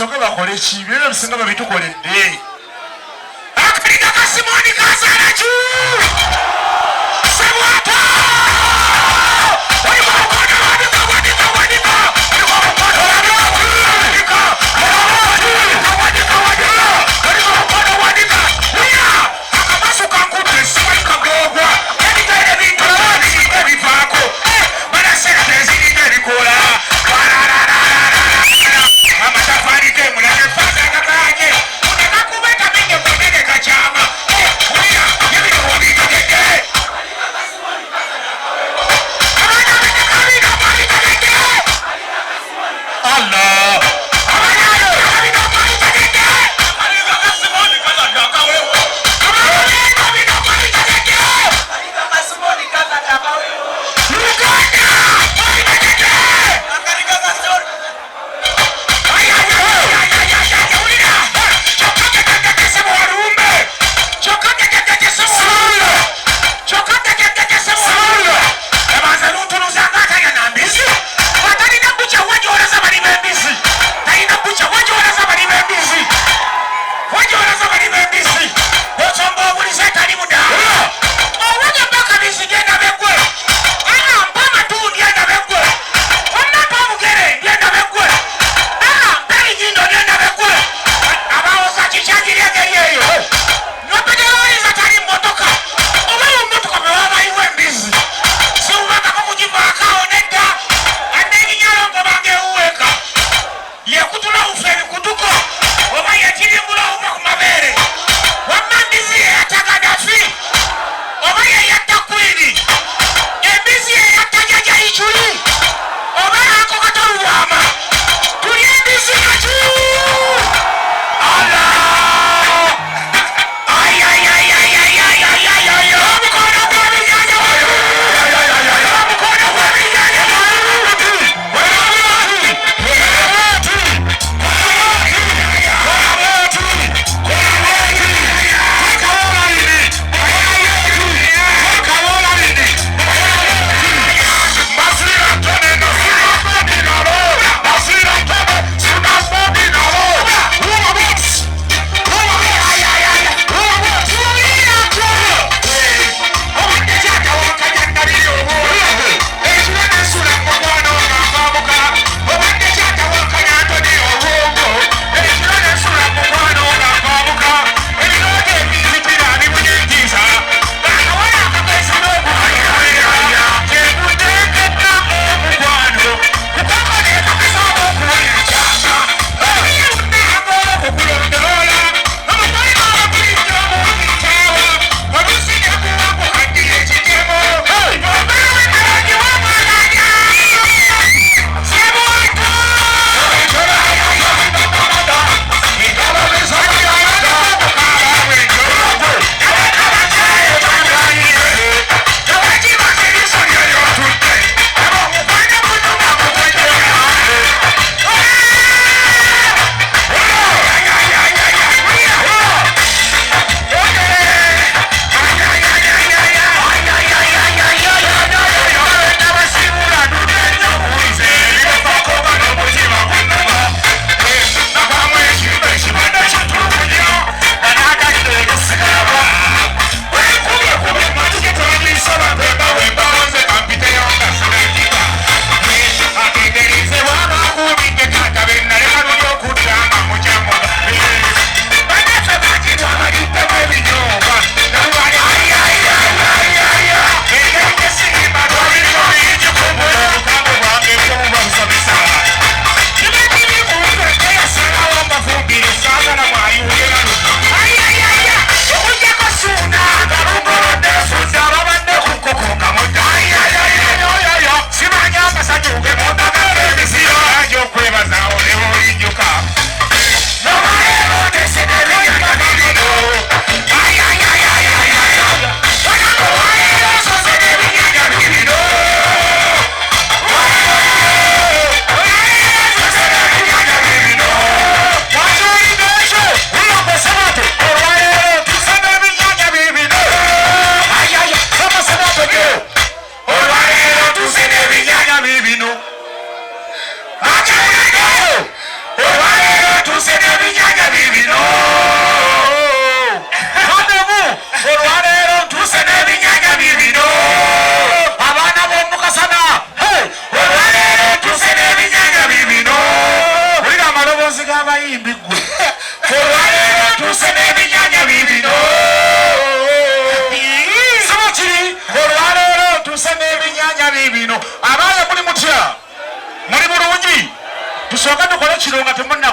basooke bakole ki byona bisinga babitukoledde akaliga ka Simoni kazaala ki sabwata What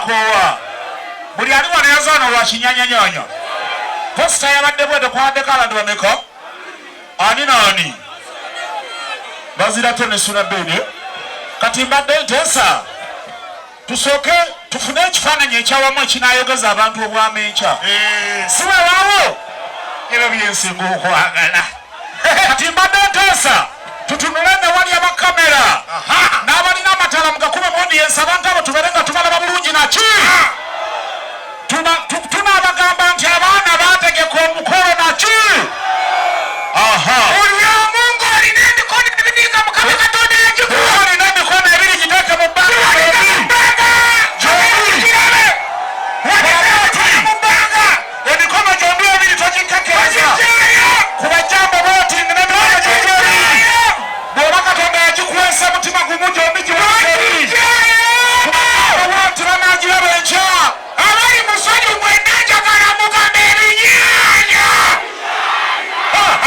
nakoowa buli ali wano yazaana lwa kinyanyanyanya posita yabadde bwete kwaddeko abantu bameka ani naani bazira tonesuna bene kati mbadde nteesa tusooke tufune ekifaananyi ekyawamu ekinayogeza abantu obwamenkya siwewaawo ebyo byensinga okwagala kati mbadde nteesa tutunule ne wali abakamera n'abalina amatala mugakube muodiyensi abantu abo tubeere nga tubalaba bulungi naki tunaabagamba nti abaana bategeka omukolo naki buli omu ng'olina emikono ebiri nga mukama katonda yagikuwa olina emikono ebiri giteeke mu bbanga emikono gyombi ebiri togikekeeza kuba jambo voting n'emikono gyombi ebiri bw'oba katonda yagikuweesa mutima gumu gyombi giweri nti banagiraba enkya abali musonyi mwenna njagala mugambe ebinyaanya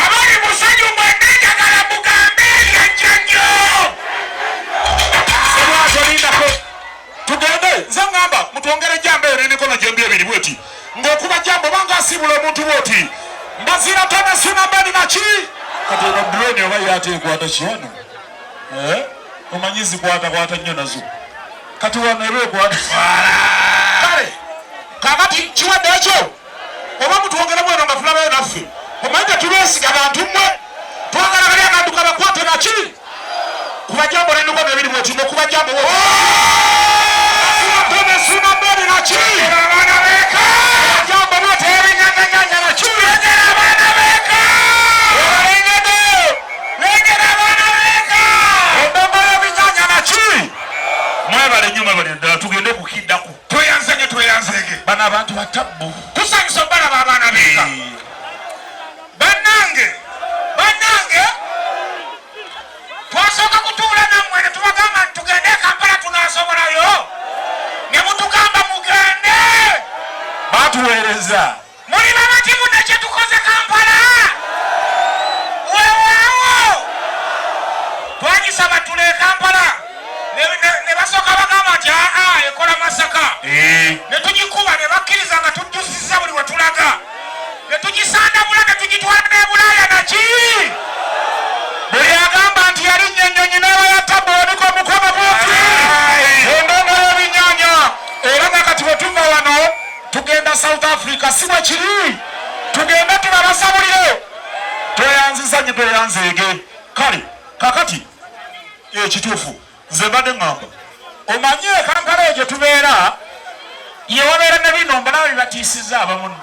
abali musonyi mwenna njagala mugambe ebyajjanyo sebwatolindako tugende nze ŋŋamba mutwongere jambo eyo n'emikono gyombi ebiri bweti ng'okuba jambo banga asiibula omuntu bwoti mbazira tonesuna mbeni naki kati eno buloni oba yateekwata kiwano omanyi zikwatakwata nnyo nazo kati wano eba ekwata kale kakati kiwadde ekyo oba mutwongere mweno nga tulabayo naffe omanyi tetubeesiga bantu mmwe twagala bali abantu kabakwate naki kuba jambo n'emikono ebiri bweti nokuba jambo tonesuna mbeni naki abaana beeka jambo bwete ebinyanyanyanya naki legera abaana beeka legera abaana beeka endongola ebinyanya naki mwebale nnyo mwebale ddala tugende kukiddaku tweyanzege tweyanzege bano abantu batabbu tusanyusa balaba abaana beeka bannange twasooka kutuula nammwe ne tubagamba nti tugende e Kampala tunaasobolayo ne mutugamba mugende batuweereza muli bamativu nekye tukoze Kampala weewaawo twagisaba tule e Kampala ne basooka bagamba nti aa ekola Masaka ne tugikuba ne bakkiriza nga tujjusiza buli we tulaga ne tugisandabula ne tugitwala ne Bulaaya naki buli agamba nti yali nnyonnyonyi n'aba yatabba oliko omukono bwoti endongo y'ebinyanya era nakati bwe tuva wano tugenda South Africa si bwe kiri tugende tubabasabulire tweyanziza nye tweyanzeege kale kakati ekituufu nze mbadde ŋŋamba omanye Kampala egyo tubeera ye wabeera ne bino mbalaba bibatiisizza abamunno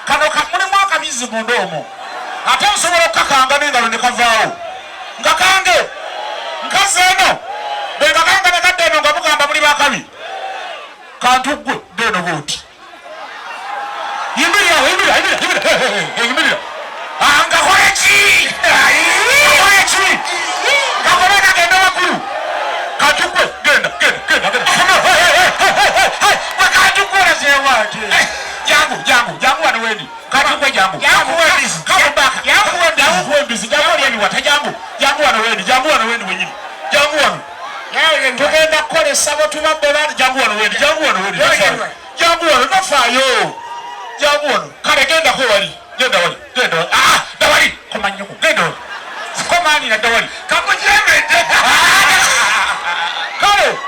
kano mulimu akabizi munda omwo ate nsobola okukakanga n'engalo ne kavaawo nga kange nkazi eno bengakanga ne kadde eno nga mugamba muli bakabi kantu ggwe beno booti yimbirira yimbirira ngakole ki ngakole ki ngakole nagenda waggulu kantu ggwe genda kantu ggwe olazeewati jangu wano wendi kantu ggwe jangu embizi jangu oli ebiwata jangu wano wendi wenyini jangu wano tugenda kukolesa bwetubadde bandi jangu wano wendi jangu wano nafaayo jangu wano kale gendako wali genda dawali komanyoko genda wali komanira dawali kakujemedde kale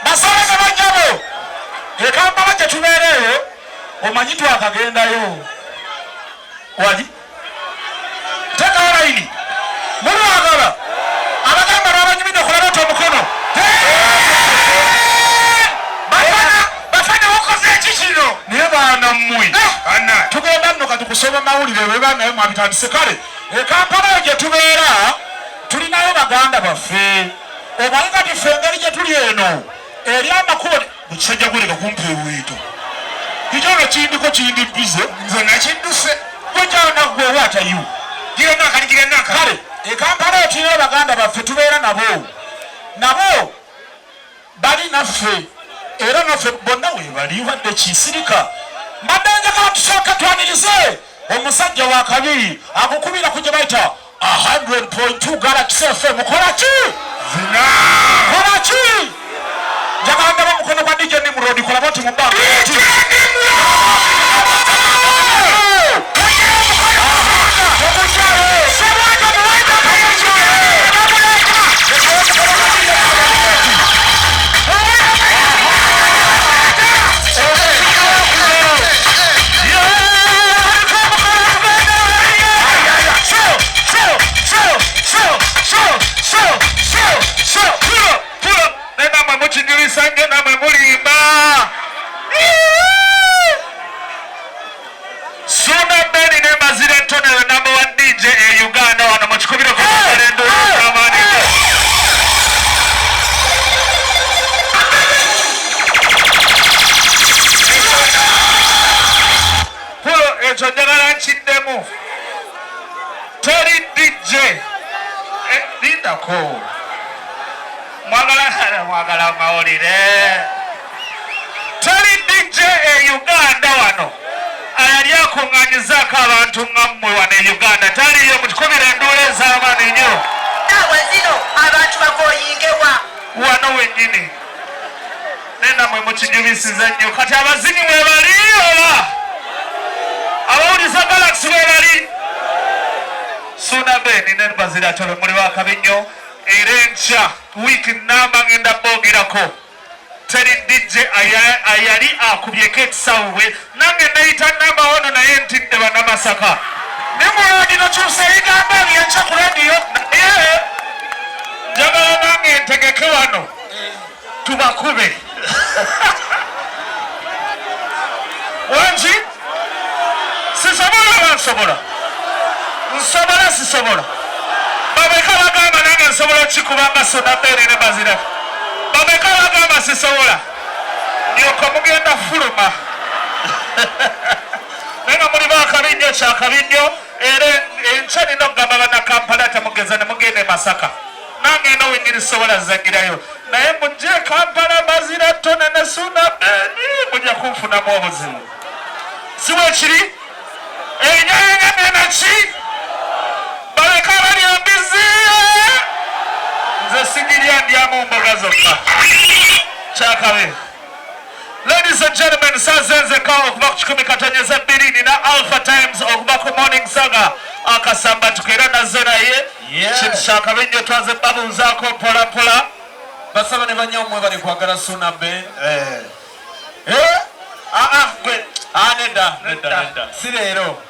basale ne bajjabo e Kampala gye tubeereeyo omanyi twakagendayo wali tekawo layini mulwagala abagamba n'abanyumidde okulabeta omukono bafana wakoze eki kino naye baana mmwe tugenda nno kati kusoma mawulire webanayo mwabitandise kale e Kampala gye tubeera tulinayo baganda baffe omanyi kati ffe engeri gye tuli eno eri amakubo mukisajja gwereka kumpa eweeto kikyono kindiko kindi bize nze nakidduse gwekyana gwewe atayiwo kale e Kampala tulinayo baganda baffe tubeera nabo bali naffe era naffe bonna webali wadde kisirika mbadde njagala tusooke twanirize omusajja wa kabiri akukubira ku gye bayita 100.2 Galaxy FM kolaki njagala ndaba mukono gwa DJ Nimrod kola boti mu banga Sange na memulimba Suna Beni ne mazire tone we number 1 DJ Uganda wana mchikubira kwa kalendo zamani Pulo ejo njagala nchindemu Tori DJ Linda ko mwagala mawulire Tali DJ Uganda wano ayali akunganyizaako abantu ngammwe wano e Uganda taliyo mutukubira enduula ez'amaanyi nnyo naawe zino abantu bagoyingewa wano wennyini nenamwe mukijubisiza nnyo kati abazinyi we bali oba abawuliza Galaxy we bali Suna Beni ne Bazira Tole muli bakabi nnyo era enkya wiiki nnamba ngenda bogerako teri DJ ayali akubyeko ekisawe nange nayita namba ono naye ntidde bannamasaka Nimrod nokyusa ebigambo ebyenkya ku radiyo naye njagala nange ntegeke wano tubakube wangi sisobola oba nsobola nsobola sisobola babeka bagamba nange nsobola kikubanga Suna Beni ne Bazira babeka bagamba sisobola nyoko mugenda fuluma nenga muli bakabinyo kyakabinyo era enkya nina okugamba bannakampala temugeza ne mugenda e Masaka nange eno wenyini sobola zagirayo naye mujje Kampala Bazira Tone ne Suna Beni mujja kunfunamu obuzibu si bwekiri enyanyanyanyanaki baleka balyambizi nze sigirya ndyamu mboga zokka kyakabe ladies and gentlemen sazenzeka okuba ku 112 nina Alpha Times okuba ku Morning Saga akasamba tukera naze naye kintu kyakabe nnyo twaze babuuzaako mpolampola basaba ne banyamwe bali kwagala Suna Beni gwe nedda si leero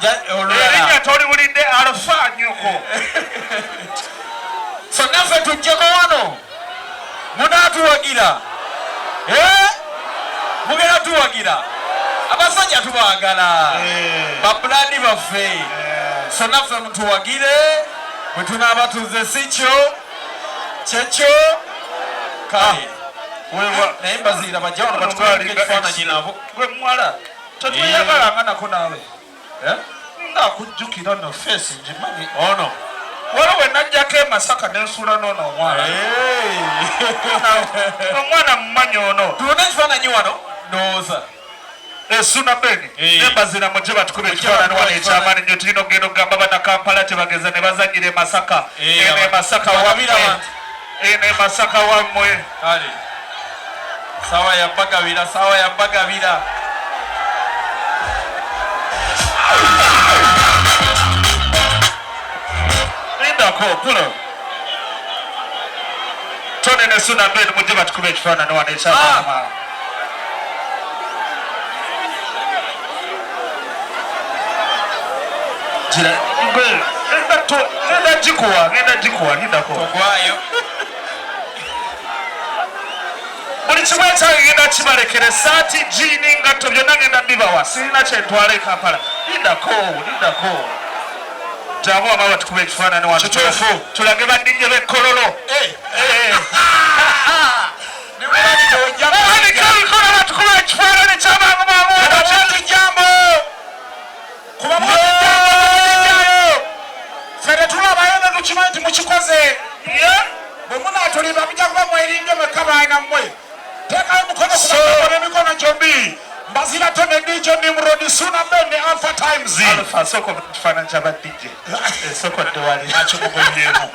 erinnya toliwulidde Alpha nyoko so naffe tujjeko wano munaatuwagira mugenda tuwagira abasajja tubaagala babulani baffe so naffe mutuwagire bwe tunaaba tuze sikyo kyekyo kale naye Bazira bajja wano batukalika ekifaananyi nabo gwe muwala tetweyagalanga nako naawe ngakujjukira no face njimanyi ono wala we najjako e Masaka nensuula noono omwana omwana mumanyi ono tubona ekifaananyi wano ndowooza Suna Beni ne Bazira mujje batukube ekifaananyi wano ekyamaanyi nnyo tulina okugenda okugamba bannakampala tebageza ne bazanyira e Masaka eno e Masaka wammwe eno e Masaka wammwe kale sawa ya bagabira Lindako pulo Tone ne Suna Beni mujje batukube ekifaananyi wano ekyamaanyi ngenda jikuwa lindako togwayo buli kimu ekyange ngenda kibalekere esaati jiini ngatto byonna ngenda bibawa sirina kyentwala e Kampala lindako jamu ama batukuba ekifaananyi wano kituufu tulage badinye b'ekkololo bikola batukuba ekifaananyi kyamangu mangu jambo kuba fere tulabayo ne tukimanyi nti mukikoze bwe munaatulimba mujja kuba mweringa mwekka baana mmwe teekayo mukono kubakole emikono gyombi Bazira Tone DJ Nimrod Suna Beni Alpha Times Alpha soko kifaananyi kyaba DJ soko ddewali nakyo mugonyemu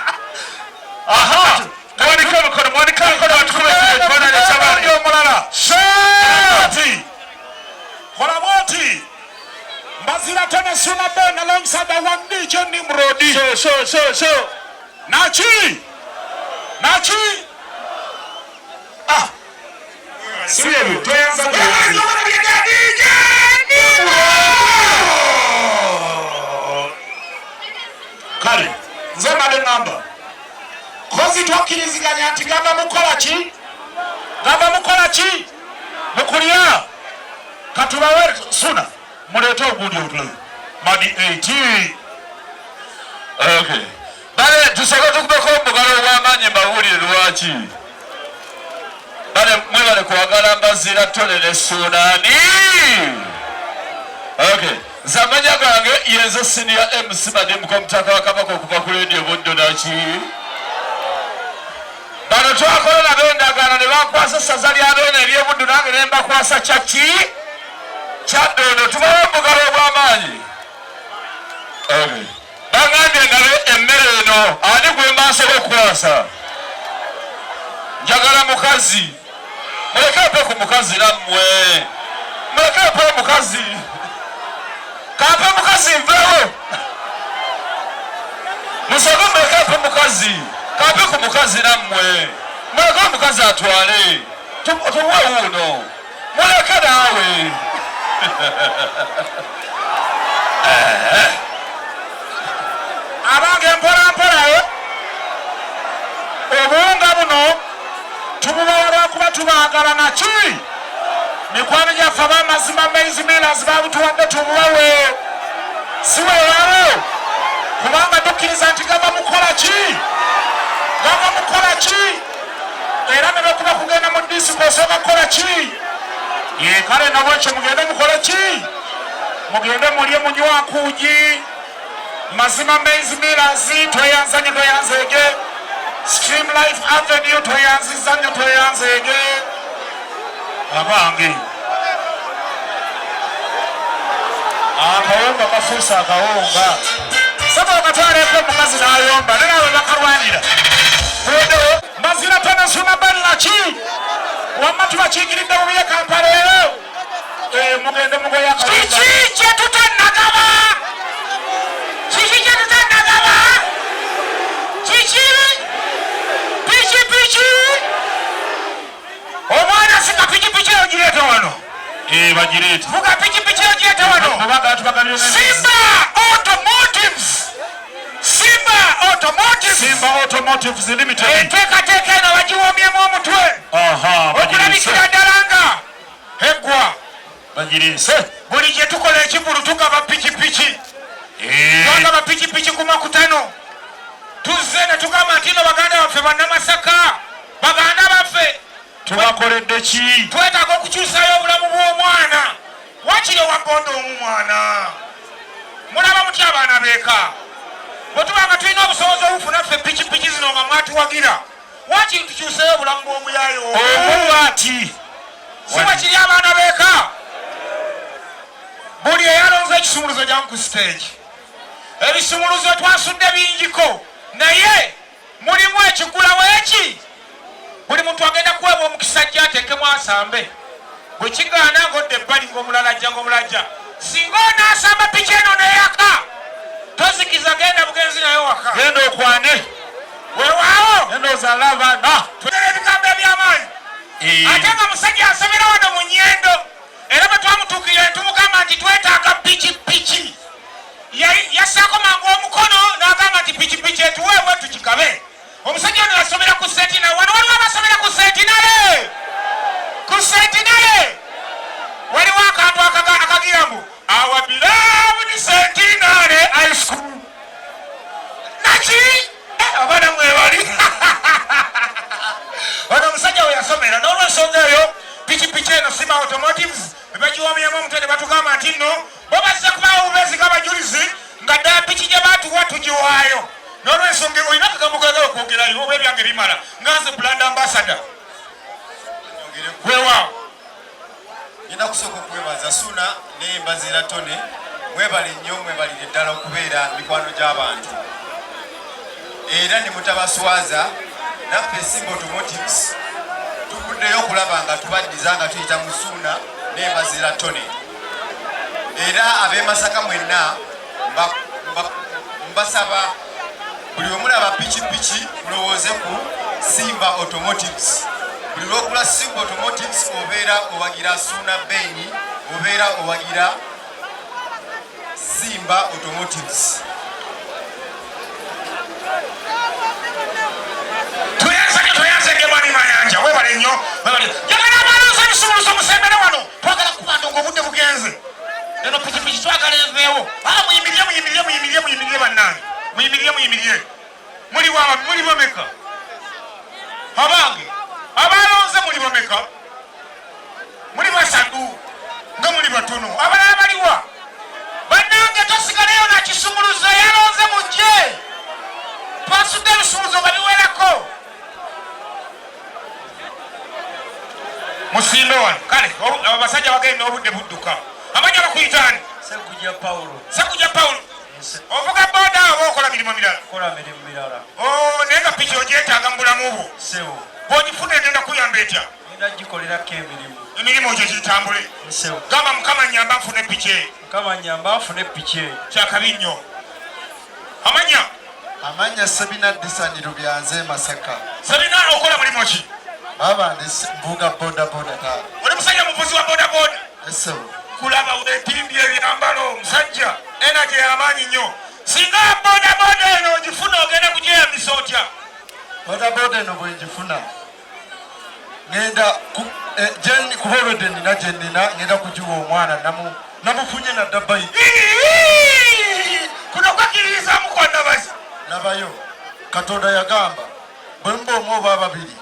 aha mwanika emikono batukuba omulala kola bwoti Mbazira Tone Suna Ben alongside the one DJ Nimrodi. So. Nachi. Ah. Sweet. Kale. Nzema de number. Kozi twakiriziganya nti gava mukola ki? Mukulia. Katubawe Suna. Mulete ogundi otulaze. Madi 80. Okay. Bale tusaba tukubeko omugalo gw'amaanyi mbawulire lwaki. Bale mwebale kwagala Mbazira Tone ne Sunani. Okay. Zamanya gange yenze senior MC Madimu kwa mtaka wa Kabaka okuva ku radio Buddo naki. Bano twakola na bendagano ne bakwasa ssaza lya Beene ery'e Buddo nange ne mbakwasa kyaki. Chadono tubawe omugalo gw'amaanyi. Okay. Bangambye nga emmere eno ani gwe maaso g'okukwasa. Njagala mukazi. Mulekeepe ku mukazi nammwe. Mulekeepe omukazi. Kampe mukazi nveewo. Musobe mulekeepe mukazi. Kampe ku mukazi nammwe. Muleke omukazi atwale. Tuwe wuuno. Muleke naawe. Abange mpola obuwunga buno tububawa lwakuba tubaagala naki mikwano gyaffe ab'amazima Maize Millers babutuwadde tububawe siweewaawo kubanga tukkiriza nti gava mukola ki era ne bekuba kugenda mu disiko osooka kukola ki kale nabwekyo mugende mukole ki mugende mulye munywe akuugi mazima Maize Millers tweyanzege Stream Life Avenue tweyanzege abange akawunga kafuusa akawunga saba okatwaleko omukazi n'ayomba nenawe bakalwanira Mbazira Tone Suna Ben naki wamma tubakiikiridde mu bye Kampala ero mugende mugoya kiki kyetutannagaba Piki omwana singa piki ogirete wano Bagirete. Vuga piki ogirete wano Simba Automotives Limited. Teeka eno bagiwoomyemu omutwe okulabikira ddala nga eggwa Bagirese. buli gye tukola ekivulu tugaba piki twagaba piki ku makutano tuzze ne tugamba nti no baganda baffe bannamasaka baganda baffe tubakoledde ki twetaaga okukyusayo obulamu bw'omwana wakiri owaggonda omumwana mulaba muty abaana beeka bwe tubanga tulina obusobozi obufuna ffe piki zino nga mwatuwagira wakiri tukyusayo obulamu bw'omuyaayo Omuwaati. si wakiri abaana beeka buli eyalonze ekisumuluzo gyamu ku stage ebisumuluzo twasudde bingiko naye mulimu ekigulawo eki buli muntu agenda kuweebwa omukisa ajja ateekemu asambe bwe kigaana ng'odde ebbali ng'omulala ajja ng'omulajja singa onaasamba piki eno neyaka tozikiza genda bugenzi naye waka Genda okwane. weewaawo Endowooza alaba tulera ebigambo eby'amaanyi ate nga musajja asomera wano mu nnyendo era bwe twamutuukirira ne tumugamba nti twetaaga piki yassaako mangu omukono n'agamba nti piki etuweebwe tukikabe omusajja ono yasomera ku sentinale wano waliwo abasomera ku sentinale waliwo akantu akagira mbu our beloved sentinale high school naki abaana mwebali ono omusajja we yasomera n'olwensonga eyo piki eno Simba Automotives bebagiwoomyemu omutwe ne batugamba nti nno bo bazze kubaawo bubeezi ng'abajulizi nga ddala piki gye baatuwa tugiwaayo n'olwensonga olina akagambo kagala okwogerayo oba ebyange bimala nga nze brand ambassador weewaawo Nina kusooka okwebaza Suna ne Mbazira Tone mwebale nnyo mwebalire ddala okubeera mikwano gy'abantu era ne mutabaswaza naffe Simba Automotives tuvuddeyo okulaba nga tubaddiza nga tuyita mu Ssuuna n'embazira Tone. Era ab'e Masaka mwenna mbasaba buli omulaba pikipiki mulowooze ku Simba Automotives. Buli lw'ogula Simba Automotives obeera owagira Ssuuna Beni, obeera owagira Simba Automotives. Tuyanzege mwani mayanja webale nnyo jagala abalonzi ebisumuluzo musembere wano twagala kubanda nga obudde bugenze eno pikipiki twagala eveewo muyimirye bannange muyimirye muli bameka abange abalonze muli bameka muli basatu nga muli batono abalala baliwa bannange tosigaleyo nakisumuluzo yalonze mujje twasudde ebisumuluzo nga biwerako musimbe wano kale abasajja bagenda obudde budduka amanya bakuyitaani Sekujja Paulo ovuga boda oba okola mirimu mirala naye nga piki ogyetaaga mu bulamu bwo bw'ogifuna egenda kuyamba etya emirimu gye gitambule gamba mukama nnyamba nfune piki eyo kyakabi nnyo Amanya Sabina Disaniro byanze Masaka. Sabina okola mulimu ki? Baba mbuga boda ta. Oli musajja muvuzi wa boda. Esewo. Kulaba weetimbye ebyambalo omusajja energy y'amaanyi nnyo. Singa boda eno ogifuna ogenda kugyeyambisa otya? Boda eno bwengifuna ngenda kubolode nina gye nnina ngenda kugiwa omwana namufunye na Dabayi. Kuno kwakiririzaamu kwa Nabasi. Nabayo Katonda yagamba bwe mba omu oba ababiri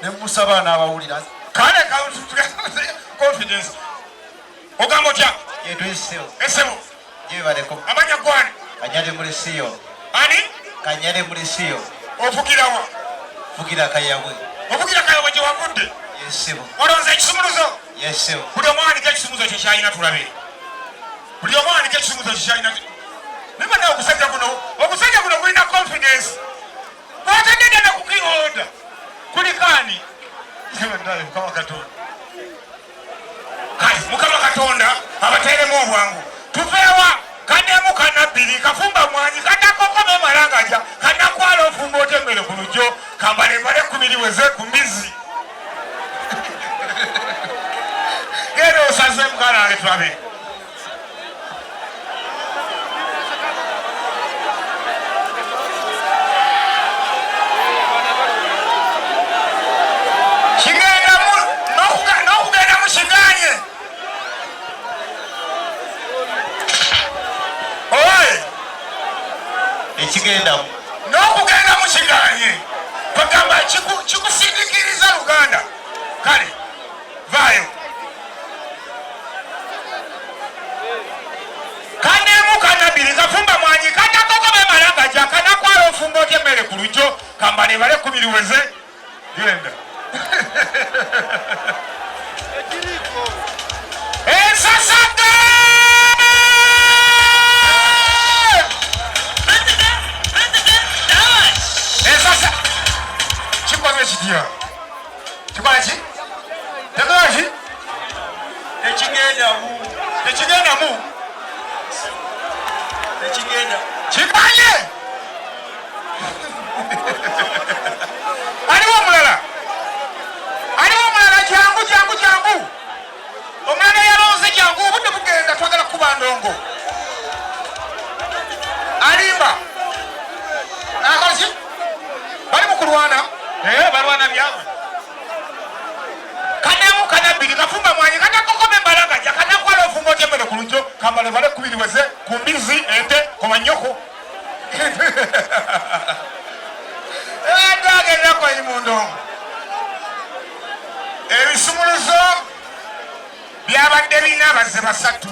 ne musaba n'abawulira kale confidence ogamba otya esebo amanya gwani Kanyale Mulisiyo ofukirawa ofukira kayabwe gye wavudde olonze ekisumuluzo buli omu anika ekisumuluzo kye kyalina tulabe buli omu anika ekisumuluzo kye kyalina nimana okusajja guno gulina confidence bwatagenda kukihoda kulikani Mukama Katonda abateremu obwangu tupeewa kanemu kanabiri kafumba mwanyi katakokome malangaja kanakwala ofumba otembere ku lujjo kambalembale kumiriweze ku mbizi genda osaze mukalange tulabe n'okugenda mukiganye oye ekigendamu n'okugenda mukiganye bagamba kikusindikiriza Luganda kale vaayo kanemu kanabiri kafumba mwanyi katakokome malagaja kanakwala ofumba otya emmere ku lujjo kambalebale kumiriweze genda Ensasage! Ensasa! Kikoze kitya? Kikola ki? Tekola ki? Tekigendamu. Kikanye! Aliwo omulala jangu omwana yalonze jangu obudde bugenda twagala kuba ndongo alimba akolaki bali mukulwana balwana byabwe kanemu kanabiri kafumba mwanyi katakokome mbalagaja kanakwala ofumba otyembere ku lujjo kambale bale kubiriweze ku mbizi ente komanyoko ndagendako eri mu ndongo ebisumuluzo byabadde birina abazze basatu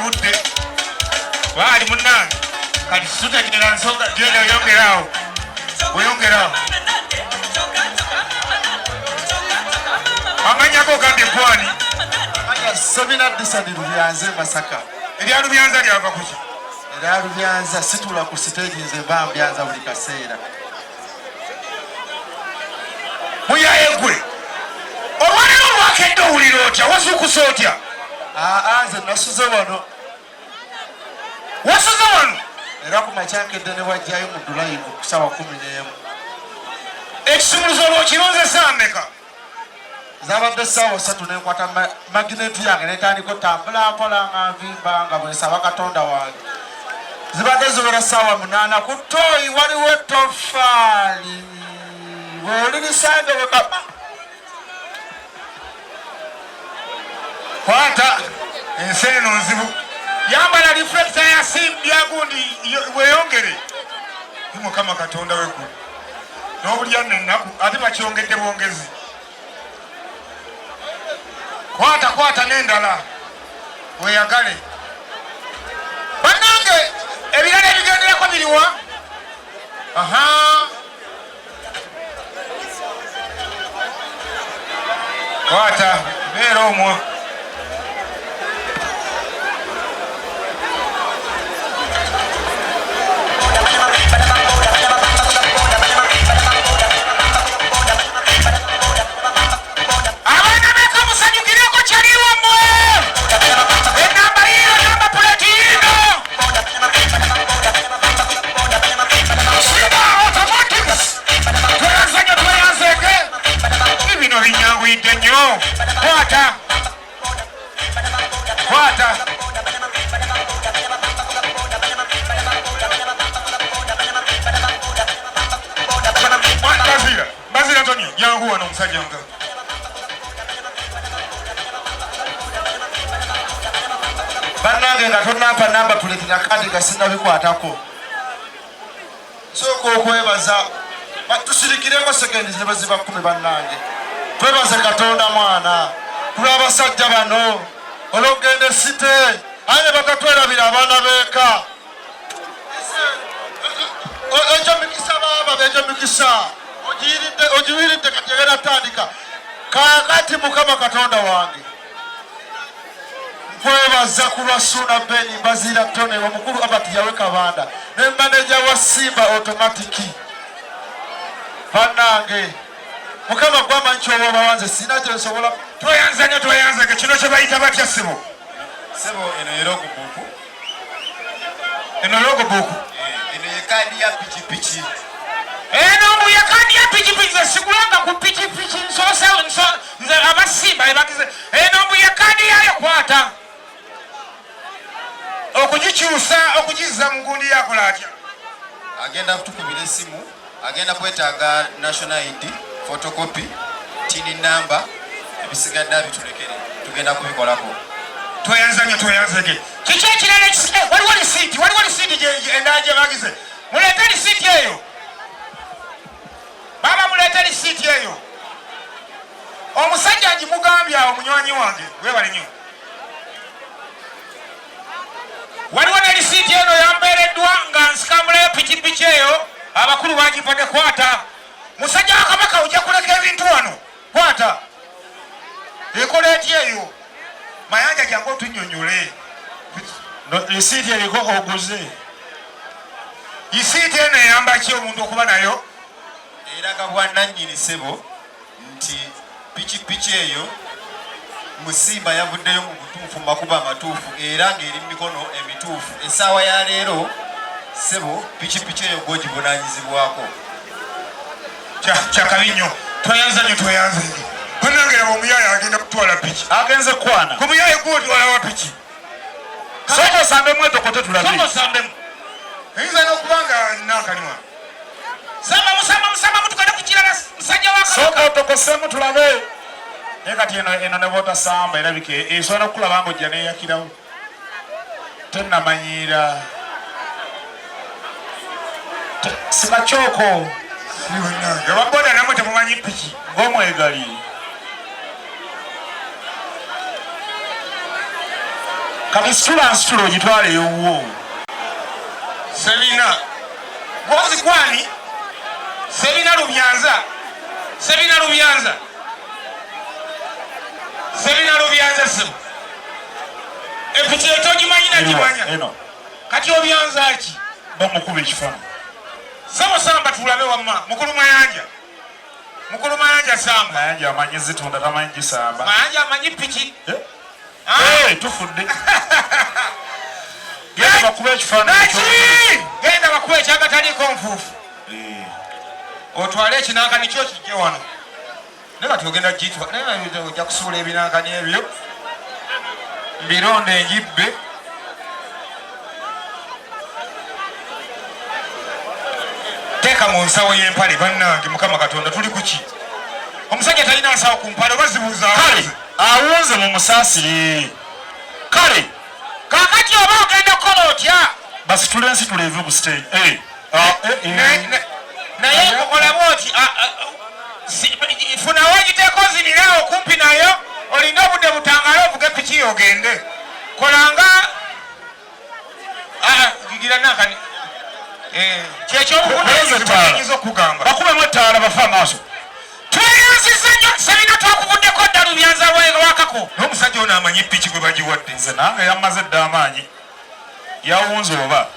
budde waali munnange kati tutegeera nsonga genda oyongerawo oyongerawo amanya go gambye kwani Sabina disadi Lubyanze Masaka. erya Lubyanza lyava kuki Era Lubyanza situla ku stage nze mba mbyanza buli kaseera. muyaye gwe olwaliro olwakedde owulira otya wasuukusa otya Nze nasuze wano. wasuze wano Era ku makyankedde ne wajjayo mu Dulayivu ku ssaawa 11. ekisumuluzo olwokironze saameka Zabadde ssaawa 3 ne nkwata magineti yange netandika otambula mpola nga nvimba nga bwensaba Katonda wange. Zibadde ziwera ssaawa 8 ku ttooyi waliwo ettofaali. Bw'olirisange wekapa. kwata enseeneno nzibu yambala reflector ya simu byagundi weyongere ni mukama Katonda weggulu n'obulya nennaku ate bakyongedde bwongezi kwata n'endala weyagale bannange ebirala ebigenderako biriwa kwata beera omwo abaana beka musanyukireko kyaliwo mmwe enamba yiyo namba puleti yino Simba Automotives tweyanzege ibino binyanguyidde nnyo kwata Bazira Antonio yangu wano omusajja nga Bannange nga tonnampa namba puleti na kadi gasinga bikwatako. Sooka okwebaza batusirikireko sekendi ne baziba 10 bannange. Twebaze Katonda mwana kulw'abasajja bano olw'okugenda site aye ne batatwerabira abaana beeka. Ekyo mikisa baaba ekyo mikisa ogiwiridde kati egenda tandika kaakati Mukama Katonda wange nkwebaza ku lwa Suna Beni Mbazira Tone omukulu Abati yawe Kabanda ne maneja wa Simba Automatic bannange Mukama gwamanyi kyoba bawanze sina kye nsobola tweyanzege kino kye bayita batya ssebo eno yerogobuku eno logobuku eno yekandi ya pikipiki eno mbuya kandi ya pikipiki zesigulanga ku pikipiki nze abasimba ebagize eno mbuya kandi yayo kwata okugikyusa okugizza mu gundi yakola atya agenda kutukubira esimu agenda kwetaaga national ID photocopy tini namba ebisigadde abitulekere tugenda kubikolako tweyanzege kiki ekirala waliwo lisiiti endala gye bagize muleete lisiiti eyo baba muleete lisiiti eyo omusajja ngimugambye awo munywanyi wange webale nnyo waliwo ne lisiiti eno yambeereddwa nga nsikambulayo pikipiki eyo abakulu bagipadde kwata musajja wa Kabaka ojja kuleka ebintu wano kwata ekola eti eyo mayanja jangu otunnyonnyole lisiiti eriko oguze lisiiti eno eyamba ki omuntu okuba nayo eraga bwannannyini ssebo nti pikipiki eyo Musimba yavuddeyo mu butuufu makuba amatuufu era ng'eri mu mikono emituufu essaawa ya leero ssebo pikipiki eyo gw'ogivunaanyizibwako kyakabi nnyo tweyanzege bannangeraba omuyaaya agenda kutwala piki agenze kwana ku muyaaya gw'otwala wa piki sooka osambemu etokote tulabe osambemu eyinza n'okuba nga nankaliwa musamba mutukade ku kirala musajja wa sooka Kabaka otokosemu tulabe naye kati eno ne bootasamba erabike esobola okukulaba nga ojja neeyakirawo tennamanyiira sinakyoko ababoda namwe temumanyi piki ng'omwegali kati nsitula ogitwale ewuwo Sebina Gozi kwani Sebina Lubyanza simu epiki etogimanyi nagimanya eno kati obyanza ki bamukuba ekifaananyi Sabo Samba tulabe wamma mukulu Mayanja Samba Mayanja amanyi zitunda tamanyi gisamba Mayanja amanyi piki tufudde genda bakuba ekifaananyi genda bakuba ekyagataliiko nfuufu otwale ekinankani kyo kijje wano ne kati ogenda gitwa ojja kusuula ebinankani ebyo mbironde enjibbe teeka mu nsawo y'empale bannange Mukama Katonda tuli kuki omusajja talina nsawo ku mpale oba zibuuza kale awunze mu musaasire kale kaakati oba ogenda kukola otya basitule ensi tuleeve ku stage naye olamu oti funawo ogiteeko zinirawo kumpi nayo olina obudde butangale ovuge piki ogende kolanga gigira nakani kyekyobubunayiza okugamba bakubemu ettaala bafe amaaso tweyansiza nnyo Sebina twakuvuddeko dda Lubyanza wakako n'omusajja ono amanyi piki gwe bagiwadde nze nange yamaze dda amaanyi yawunze oba